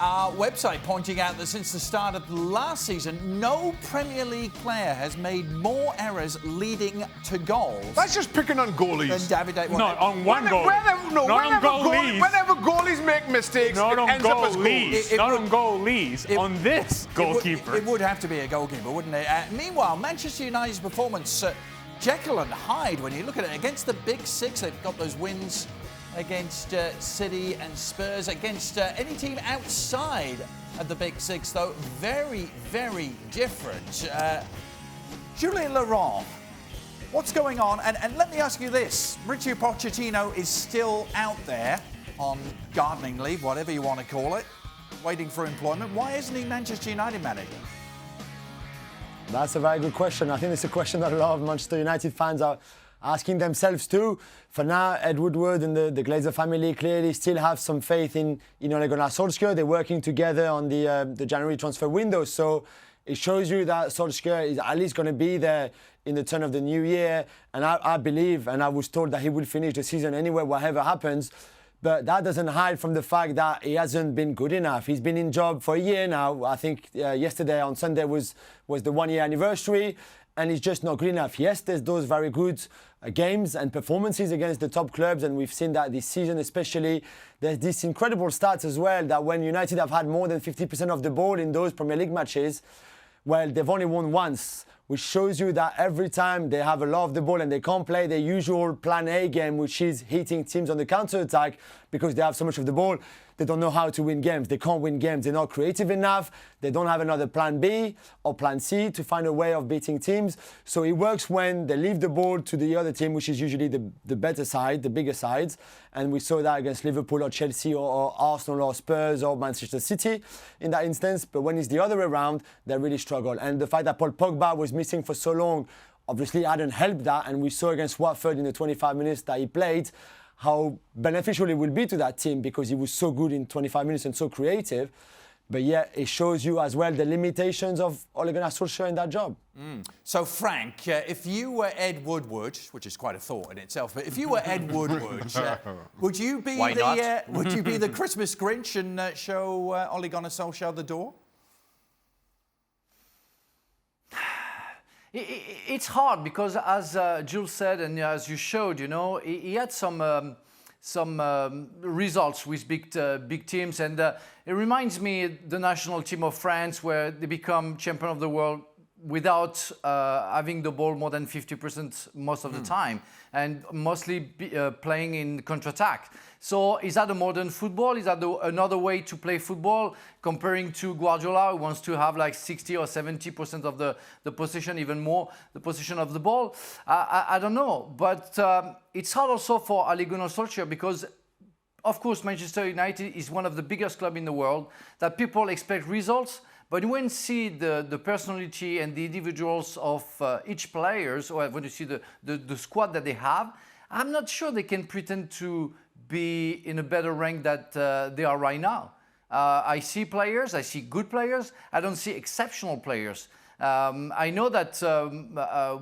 our website pointing out that since the start of last season, no Premier League player has made more errors leading to goals. That's just picking on goalies. Than David de Gea. No, on one goal. Whenever goalies make mistakes, not it on ends up as goals. Not on goalies. On this goalkeeper. It would have to be a goalkeeper, wouldn't it? Meanwhile, Manchester United's performance, Jekyll and Hyde, when you look at it, against the Big Six, they've got those wins against City and Spurs, against any team outside of the Big Six, though very, very different. Julien Laurent, what's going on? And let me ask you this. Mauricio Pochettino is still out there on gardening leave, whatever you want to call it, waiting for employment. Why isn't he Manchester United manager? That's a very good question. I think it's a question that a lot of Manchester United fans are asking themselves too. For now, Ed Woodward and the Glazer family clearly still have some faith in Ole Gunnar Solskjaer. They're working together on the January transfer window. So it shows you that Solskjaer is at least going to be there in the turn of the new year. And I believe, and I was told that he will finish the season anyway, whatever happens. But that doesn't hide from the fact that he hasn't been good enough. He's been in job for a year now. I think yesterday on Sunday was the 1 year anniversary. And he's just not good enough. Yes, there's those very good games and performances against the top clubs, and we've seen that this season especially. There's this incredible stats as well, that when United have had more than 50% of the ball in those Premier League matches, well, they've only won once, which shows you that every time they have a lot of the ball and they can't play their usual plan A game, which is hitting teams on the counter-attack because they have so much of the ball, they don't know how to win games. They can't win games. They're not creative enough. They don't have another plan B or plan C to find a way of beating teams. So it works when they leave the ball to the other team, which is usually the better side, the bigger sides. And we saw that against Liverpool or Chelsea or Arsenal or Spurs or Manchester City in that instance. But when it's the other way around, they really struggle. And the fact that Paul Pogba was missing for so long obviously hadn't helped that. And we saw against Watford in the 25 minutes that he played how beneficial it will be to that team because he was so good in 25 minutes and so creative. But yeah, it shows you as well the limitations of Ole Gunnar Solskjaer in that job. So, Frank, if you were Ed Woodward, which is quite a thought in itself, but if you were Ed Woodward, would you be the Christmas Grinch and show Ole Gunnar Solskjaer the door? It's hard because, as Jules said and as you showed, he had some results with big teams, and it reminds me the national team of France where they become champion of the world without having the ball more than 50% most of the time, and mostly playing in counter-attack. So is that a modern football? Is that another way to play football? Comparing to Guardiola, who wants to have like 60 or 70% of the possession, even more, the possession of the ball? I don't know. But it's hard also for Ole Gunnar Solskjaer because, of course, Manchester United is one of the biggest clubs in the world, that people expect results. But when you see the personality and the individuals of each players, or when you see the squad that they have, I'm not sure they can pretend to be in a better rank that they are right now. I see players, I see good players, I don't see exceptional players. I know that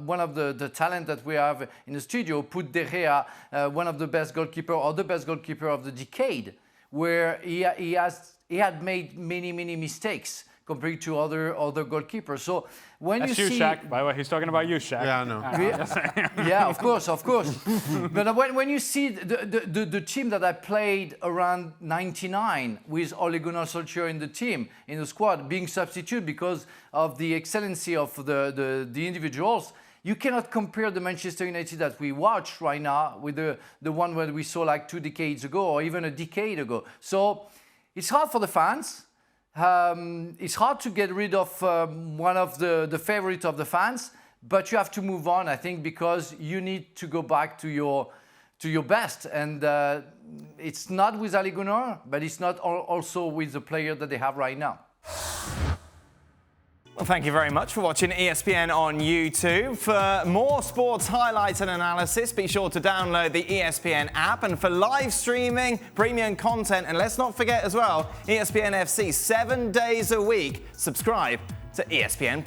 one of the talent that we have in the studio put De Gea, one of the best goalkeeper or the best goalkeeper of the decade, where he had made many mistakes compared to other goalkeepers. So when That's you see, Shaq, by the way, he's talking about you, Shaq. Yeah, I know. Yeah, of course. But when you see the team that I played around '99 with Ole Gunnar Solskjaer in the team, in the squad, being substitute because of the excellency of the individuals, you cannot compare the Manchester United that we watch right now with the one where we saw like 2 decades ago or even a decade ago. So it's hard for the fans. It's hard to get rid of one of the favorites of the fans, but you have to move on, I think, because you need to go back to your best. And it's not with Ole Gunnar, but it's not also with the player that they have right now. Well, thank you very much for watching ESPN on YouTube. For more sports highlights and analysis, be sure to download the ESPN app. And for live streaming, premium content, and let's not forget as well, ESPNFC 7 days a week. Subscribe to ESPN+.